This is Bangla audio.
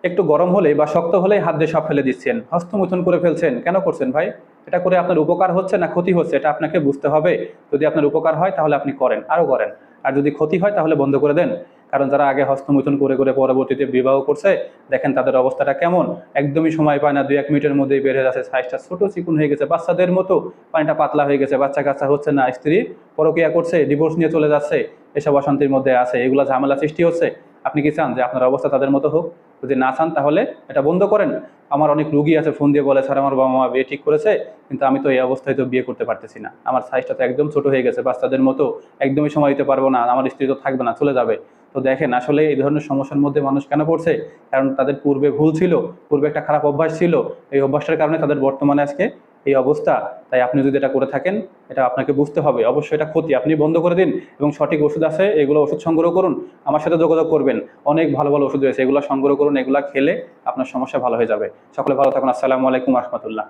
একটু গরম হলেই বা শক্ত হলেই হাত দিয়ে সব ফেলে দিচ্ছেন, হস্তমৈথুন করে ফেলছেন। কেন করছেন ভাই? এটা করে আপনার উপকার হচ্ছে না ক্ষতি হচ্ছে, এটা আপনাকে বুঝতে হবে। যদি আপনার উপকার হয় তাহলে আপনি করেন, আরও করেন। আর যদি ক্ষতি হয় তাহলে বন্ধ করে দেন। কারণ যারা আগে হস্তমৈথুন করে করে পরবর্তীতে বিবাহ করছে, দেখেন তাদের অবস্থাটা কেমন। একদমই সময় পায় না, 2-1 মিনিটের মধ্যেই বের হয়ে যাচ্ছে, সাইজটা ছোট চিকুন হয়ে গেছে, বাচ্চাদের মতো পানিটা পাতলা হয়ে গেছে, বাচ্চা কাচ্চা হচ্ছে না, স্ত্রী পরকীয়া করছে, ডিভোর্স নিয়ে চলে যাচ্ছে, এসব অশান্তির মধ্যে আছে, এগুলো ঝামেলা সৃষ্টি হচ্ছে। আপনি কি চান যে আপনার অবস্থা তাদের মতো হোক? যদি না চান তাহলে এটা বন্ধ করেন। আমার অনেক রুগী আছে ফোন দিয়ে বলে, স্যার আমার বাবা মা বিয়ে ঠিক করেছে, কিন্তু আমি তো এই অবস্থায় তো বিয়ে করতে পারতেছি না, আমার সাইজটা তো একদম ছোট হয়ে গেছে, বাচ্চাদের মতো, একদমই সময় দিতে পারবো না, আমার স্ত্রী তো থাকবে না, চলে যাবে। তো দেখেন আসলে এই ধরনের সমস্যার মধ্যে মানুষ কেন পড়ছে? কারণ তাদের পূর্বে ভুল ছিল, পূর্বে একটা খারাপ অভ্যাস ছিল, এই অভ্যাসটার কারণে তাদের বর্তমানে আজকে এই অবস্থা। তাই আপনি যদি এটা করে থাকেন, এটা আপনাকে বুঝতে হবে, অবশ্যই এটা ক্ষতি, আপনি বন্ধ করে দিন। এবং সঠিক ওষুধ আছে, এগুলো ওষুধ সংগ্রহ করুন, আমার সাথে যোগাযোগ করবেন। অনেক ভালো ভালো ওষুধ রয়েছে, এগুলো সংগ্রহ করুন, এগুলো খেলে আপনার সমস্যা ভালো হয়ে যাবে। সকলে ভালো থাকুন। আসসালামু আলাইকুম রহমতুল্লাহ।